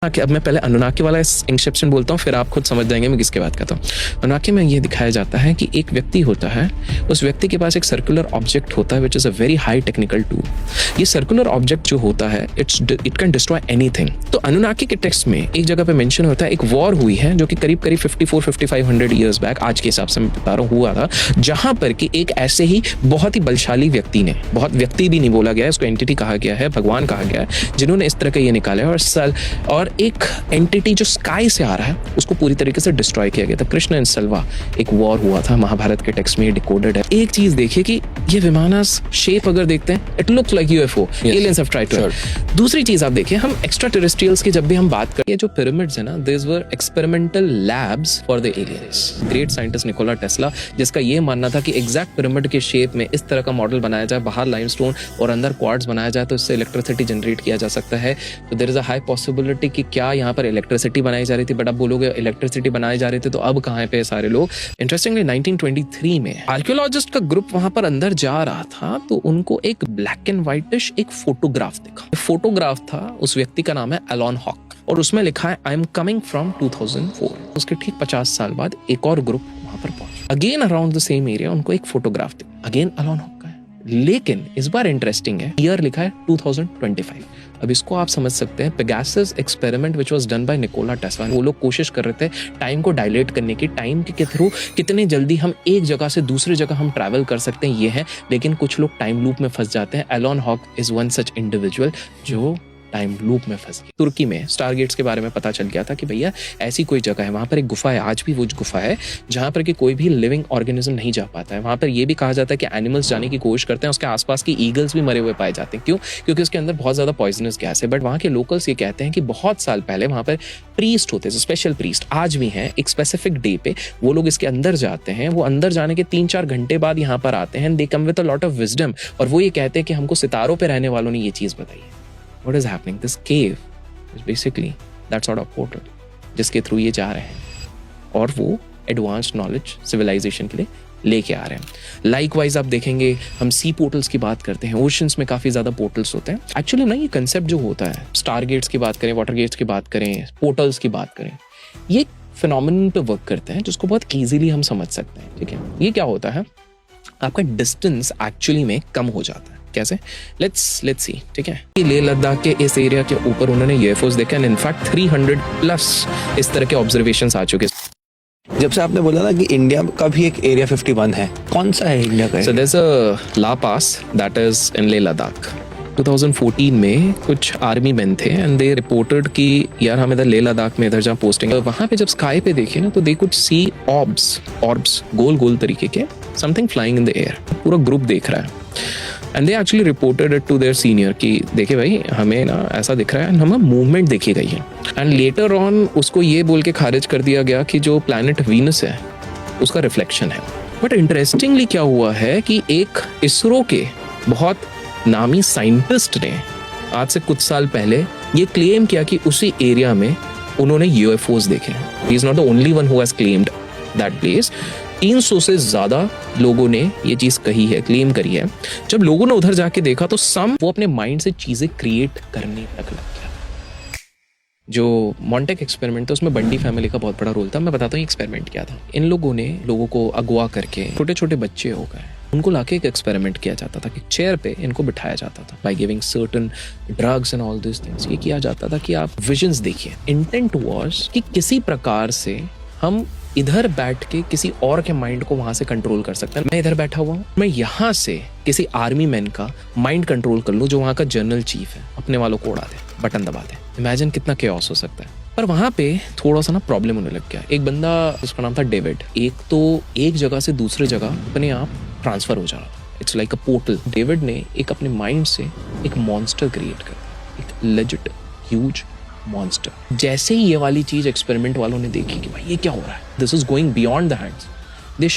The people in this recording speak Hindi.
अब मैं पहले अनुनाकी वाला इंसेप्शन बोलता हूँ, फिर आप खुद समझ जाएंगे मैं किसके बात करता हूँ। अनुनाकी में ये दिखाया जाता है कि एक व्यक्ति होता है, उस व्यक्ति के पास एक सर्कुलर ऑब्जेक्ट होता है which is a very high technical tool. ये सर्कुलर ऑब्जेक्ट जो होता है इट कैन डिस्ट्रॉय एनीथिंग। तो अनुनाकी के टेक्स्ट में एक जगह पे मेंशन होता है, एक वॉर हुई है जो कि करीब 54-5500 ईयर्स बैक, आज के हिसाब से मैं बता रहा हूँ, हुआ था, जहां पर कि एक ऐसे ही बहुत ही बलशाली व्यक्ति ने, बहुत व्यक्ति भी नहीं बोला गया है, उसको एंटिटी कहा गया है, भगवान कहा गया है, जिन्होंने इस तरह का ये निकाला है और एक एंटिटी जो स्काई से आ रहा है उसको पूरी तरीके से डिस्ट्रॉय किया गया था। कृष्ण एंड सल्वा एक वॉर हुआ था, महाभारत के टेक्स्ट में डिकोडेड है। एक चीज देखिए कि ये विमानस शेप अगर देखते हैं, it looks like UFO, aliens have tried to. दूसरी चीज आप देखिए, हम एक्स्ट्रा टेरेस्ट्रियल्स की जब भी हम बात करें, जो पिरामिड्स है ना, this were experimental labs for the aliens. Great scientist Nikola Tesla, जिसका ये मानना था कि एग्जैक्ट पिरामिड के शेप में इस तरह का मॉडल बनाया जाए, बाहर लाइमस्टोन और अंदर क्वार्ट्ज बनाया जाए, तो इससे इलेक्ट्रिसिटी जनरेट किया जा सकता है। तो there is a high possibility कि क्या यहाँ पर इलेक्ट्रिसिटी बनाई जा रही थी, बट अब बोलोगे इलेक्ट्रिसिटी बनाई जा रही थी तो अब कहाँ पे सारे लोग। इंटरेस्टिंगली 1923 में आर्कियोलॉजिस्ट का ग्रुप वहां पर अंदर जा रहा था, तो उनको एक ब्लैक एंड व्हाइटिश एक फोटोग्राफ दिखा। फोटोग्राफ था, उस व्यक्ति का नाम है एलन हॉक, और उसमें लिखा है आई एम कमिंग फ्रॉम 2004। उसके ठीक 50 साल बाद एक और ग्रुप वहां पर पहुंचा, again around the same area, उनको एक फोटोग्राफ दिखा, अगेन एलन हॉक का है, लेकिन इस बार इंटरेस्टिंग है, ईयर लिखा है 2025। अब इसको आप समझ सकते हैं, Pegasus experiment which was done by Nikola Tesla. वो लोग कोशिश कर रहे थे टाइम को डायलेट करने की, टाइम के थ्रू कितने जल्दी हम एक जगह से दूसरी जगह हम ट्रैवल कर सकते हैं, ये है। लेकिन कुछ लोग टाइम लूप में फंस जाते हैं। Alan Hawk is one such individual जो टाइम लूप में फंस गया। तुर्की में स्टारगेट्स के बारे में पता चल गया था कि भैया ऐसी कोई जगह है, वहां पर एक गुफा है, आज भी वो गुफा है जहां पर कि कोई भी लिविंग ऑर्गेनिज्म नहीं जा पाता है। वहां पर ये भी कहा जाता है कि एनिमल्स जाने की कोशिश करते हैं, उसके आसपास की ईगल्स भी मरे हुए पाए जाते हैं। क्यों? क्योंकि उसके अंदर बहुत ज्यादा पॉइजनस गैस है। बट वहां के लोकल्स ये कहते हैं कि बहुत साल पहले वहां पर प्रीस्ट होते हैं, स्पेशल प्रीस्ट आज भी हैं, एक स्पेसिफिक डे पे वो लोग इसके अंदर जाते हैं। वो अंदर जाने के 3-4 घंटे बाद यहाँ पर आते हैं, they come with a lot of wisdom, और वो ये कहते हैं कि हमको सितारों पर रहने वालों ने ये चीज बताई है। What is happening? This cave is basically that sort of portal जिसके थ्रू ये जा रहे हैं, और वो एडवांस्ड नॉलेज सिविलाइजेशन के लिए लेके आ रहे हैं। लाइकवाइज आप देखेंगे, हम सी पोर्टल्स की बात करते हैं, ओशंस में काफी ज्यादा पोर्टल्स होते हैं। एक्चुअली ना ये कंसेप्ट जो होता है, स्टार गेट्स की बात करें, वाटर गेट्स की बात करें, पोर्टल्स की बात करें, ये फिनोमिनन पे वर्क करते हैं जिसको बहुत ईजिली हम समझ सकते हैं। ठीक है, ये क्या होता है, आपका डिस्टेंस एक्चुअली में कम हो जाता है। कैसे? Let's see. ठीक है, लेह लद्दाख के इस एरिया के ऊपर उन्होंने यूएफओस देखे, एंड इनफैक्ट 300+ इस तरह के ऑब्जर्वेशंस आ चुके। जब से आपने बोला ना कि इंडिया का भी एक एरिया 51 है, कौन सा है इंडिया का? So there is a La pass that is in Leh Ladakh. 2014 में कुछ आर्मी मैन थे एंड दे रिपोर्टेड कि यार हम इधर लेह लद्दाख में इधर जहाँ पोस्टिंग है, वहां पे जब स्काई पे देखे ना, तो दे कुड सी ऑर्ब्स गोल गोल तरीके के, something flying in the air. पूरा ग्रुप देख रहा है and they actually reported it to their senior कि देखे भाई हमें ना ऐसा दिख रहा है, एंड हमें मूवमेंट देखी गई है। एंड लेटर ऑन उसको ये बोल के खारिज कर दिया गया कि जो प्लैनेट वीनस है उसका रिफ्लेक्शन है। बट इंटरेस्टिंगली क्या हुआ है कि एक इसरो के बहुत नामी साइंटिस्ट ने आज से कुछ साल पहले ये क्लेम किया कि उसी एरिया में उन्होंने यूएफओस देखे। He is not the only one who has claimed that place. 300 से ज्यादा लोगों ने ये चीज कही है, क्लेम करी है। जब लोगों ने उधर जाके देखा तो वो अपने माइंड से चीजें क्रिएट करने तक लग गया। जो मॉन्टेक एक्सपेरिमेंट था उसमें बंडी फैमिली का बहुत बड़ा रोल था। मैं बताता हूँ एक्सपेरिमेंट क्या था। इन लोगों ने लोगों को अगवा करके, छोटे छोटे बच्चे हो गए, उनको लाके एक एक्सपेरिमेंट किया जाता था कि चेयर पे इनको बिठाया जाता था, by giving certain drugs and all this things. ये किया जाता था कि आप विजन्स देखिए। इंटेंट वाज कि किसी प्रकार से हम इधर बैठ के किसी और के माइंड को वहां से कंट्रोल कर सकते हैं। मैं इधर बैठा हुआ हूँ, मैं यहाँ से किसी आर्मी मैन का माइंड कंट्रोल कर लूँ जो वहाँ का जनरल चीफ है, अपने वालों को उड़ा दे, बटन दबा दे। इमेजिन कितना केओस हो सकता है। पर वहां पे थोड़ा सा ना प्रॉब्लम होने लग गया। एक बंदा, उसका नाम था डेविड, एक तो एक जगह से दूसरे जगह अपने आप ट्रांसफर हो जा रहा था। It's like a portal. David ने एक अपने माइंड से एक मॉन्स्टर क्रिएट कर दिया, एक लेजिट ह्यूज मॉन्स्टर। जैसे ही ये वाली चीज एक्सपेरिमेंट वालों ने देखी कि भाई ये क्या हो रहा है, this is going beyond the hands, they